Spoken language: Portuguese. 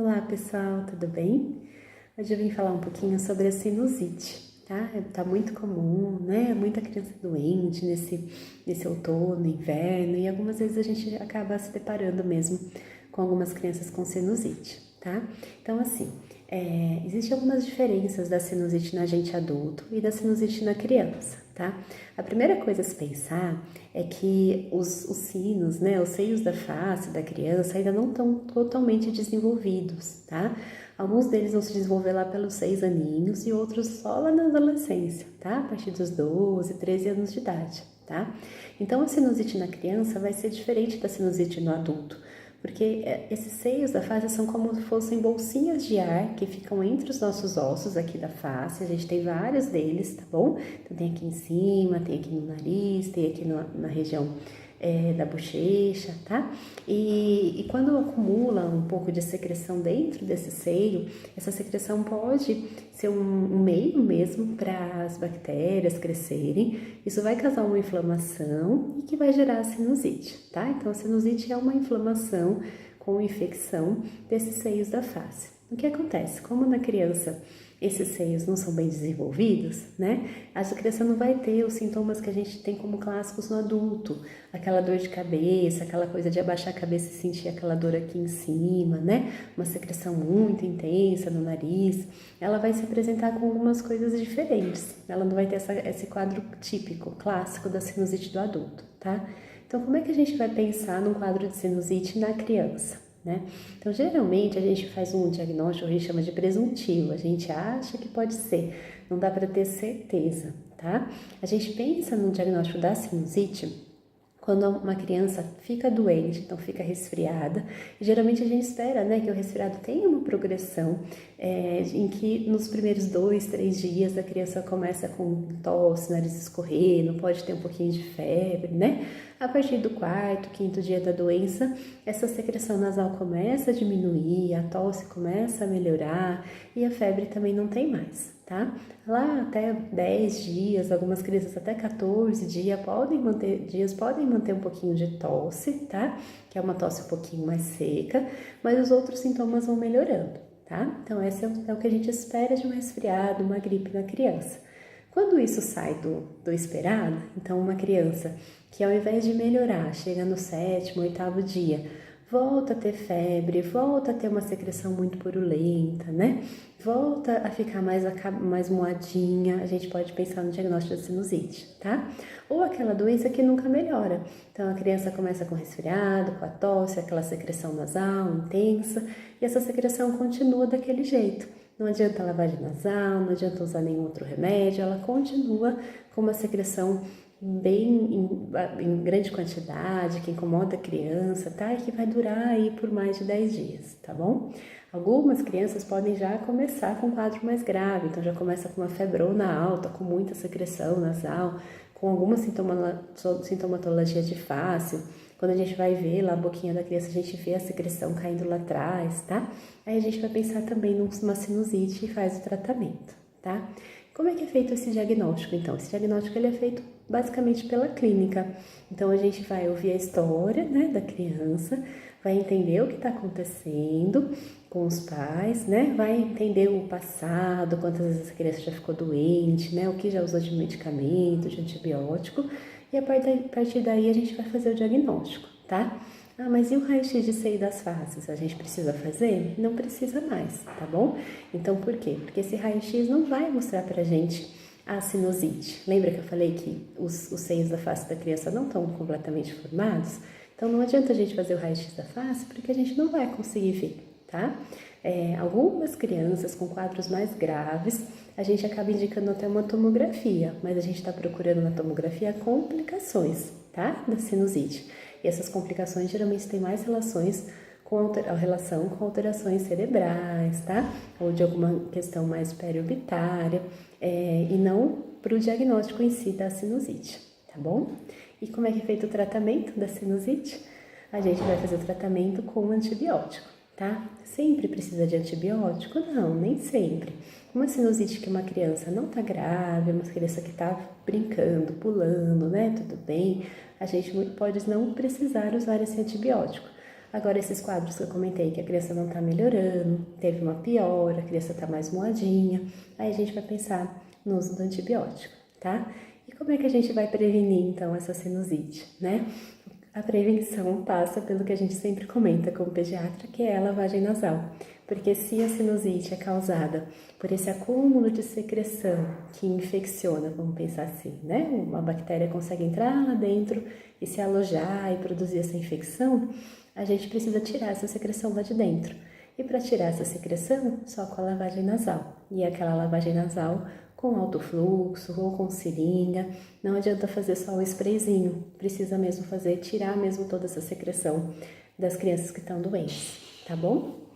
Olá pessoal, tudo bem? Hoje eu vim falar um pouquinho sobre a sinusite, tá? Tá muito comum, né? Muita criança doente nesse outono, inverno, e algumas vezes a gente acaba se deparando mesmo com algumas crianças com sinusite, tá? Então assim, existem algumas diferenças da sinusite na gente adulto e da sinusite na criança, tá? A primeira coisa a se pensar é que os sinos, né, os seios da face da criança ainda não estão totalmente desenvolvidos, tá? Alguns deles vão se desenvolver lá pelos 6 aninhos e outros só lá na adolescência, tá? A partir dos 12, 13 anos de idade, tá? Então a sinusite na criança vai ser diferente da sinusite no adulto, porque esses seios da face são como se fossem bolsinhas de ar que ficam entre os nossos ossos aqui da face. A gente tem vários deles, tá bom? Então tem aqui em cima, tem aqui no nariz, tem aqui na região da bochecha, tá? E quando acumula um pouco de secreção dentro desse seio, essa secreção pode ser um meio mesmo para as bactérias crescerem. Isso vai causar uma inflamação e que vai gerar a sinusite, tá? Então a sinusite é uma inflamação com infecção desses seios da face. O que acontece? Como na criança esses seios não são bem desenvolvidos, né? A criança não vai ter os sintomas que a gente tem como clássicos no adulto, aquela dor de cabeça, aquela coisa de abaixar a cabeça e sentir aquela dor aqui em cima, né? Uma secreção muito intensa no nariz. Ela vai se apresentar com algumas coisas diferentes. Ela não vai ter esse quadro típico, clássico da sinusite do adulto, tá? Então, como é que a gente vai pensar num quadro de sinusite na criança? Né? Então, geralmente a gente faz um diagnóstico, a gente chama de presuntivo, a gente acha que pode ser, não dá para ter certeza, tá? A gente pensa no diagnóstico da sinusite quando uma criança fica doente, então fica resfriada, e geralmente a gente espera, né, que o resfriado tenha uma progressão em que nos primeiros 2, 3 dias a criança começa com tosse, nariz escorrendo, pode ter um pouquinho de febre, né? A partir do 4º, 5º dia da doença, essa secreção nasal começa a diminuir, a tosse começa a melhorar e a febre também não tem mais, tá? Lá até 10 dias, algumas crianças até 14 dias podem manter um pouquinho de tosse, tá? Que é uma tosse um pouquinho mais seca, mas os outros sintomas vão melhorando, tá? Então esse é o que a gente espera de um resfriado, uma gripe na criança. Quando isso sai do esperado, então uma criança que ao invés de melhorar, chega no 7º, 8º dia, volta a ter febre, volta a ter uma secreção muito purulenta, né? Volta a ficar mais moadinha, a gente pode pensar no diagnóstico da sinusite, tá? Ou aquela doença que nunca melhora. Então a criança começa com resfriado, com a tosse, aquela secreção nasal intensa, e essa secreção continua daquele jeito. Não adianta lavagem nasal, não adianta usar nenhum outro remédio, ela continua com uma secreção bem em grande quantidade, que incomoda a criança, tá? E que vai durar aí por mais de 10 dias, tá bom? Algumas crianças podem já começar com um quadro mais grave, então já começa com uma febrona alta, com muita secreção nasal, com alguma sintomatologia de face. Quando a gente vai ver lá a boquinha da criança, a gente vê a secreção caindo lá atrás, tá? Aí a gente vai pensar também numa sinusite e faz o tratamento, tá? Como é que é feito esse diagnóstico, então? Esse diagnóstico ele é feito basicamente pela clínica. Então, a gente vai ouvir a história, né, da criança, vai entender o que está acontecendo com os pais, né? Vai entender o passado, quantas vezes a criança já ficou doente, né? O que já usou de medicamento, de antibiótico. E a partir daí a gente vai fazer o diagnóstico, tá? Ah, mas e o raio-x de seio das faces? A gente precisa fazer? Não precisa mais, tá bom? Então, por quê? Porque esse raio-x não vai mostrar pra gente a sinusite. Lembra que eu falei que os seios da face da criança não estão completamente formados? Então, não adianta a gente fazer o raio-x da face, porque a gente não vai conseguir ver, tá? Algumas crianças com quadros mais graves, a gente acaba indicando até uma tomografia, mas a gente está procurando na tomografia complicações, tá? Da sinusite. E essas complicações geralmente têm mais relação com alterações cerebrais, tá? Ou de alguma questão mais periorbitária, e não para o diagnóstico em si da sinusite, tá bom? E como é que é feito o tratamento da sinusite? A gente vai fazer o tratamento com antibiótico, tá? Sempre precisa de antibiótico? Não, nem sempre. Uma sinusite que uma criança não tá grave, uma criança que tá brincando, pulando, né? Tudo bem, a gente pode não precisar usar esse antibiótico. Agora, esses quadros que eu comentei, que a criança não está melhorando, teve uma piora, a criança está mais moadinha, aí a gente vai pensar no uso do antibiótico, tá? E como é que a gente vai prevenir, então, essa sinusite, né? A prevenção passa pelo que a gente sempre comenta como pediatra, que é a lavagem nasal. Porque se a sinusite é causada por esse acúmulo de secreção que infecciona, vamos pensar assim, né? Uma bactéria consegue entrar lá dentro e se alojar e produzir essa infecção, a gente precisa tirar essa secreção lá de dentro. E para tirar essa secreção, só com a lavagem nasal. E aquela lavagem nasal com alto fluxo ou com seringa. Não adianta fazer só o sprayzinho, precisa mesmo fazer, tirar mesmo toda essa secreção das crianças que estão doentes, tá bom?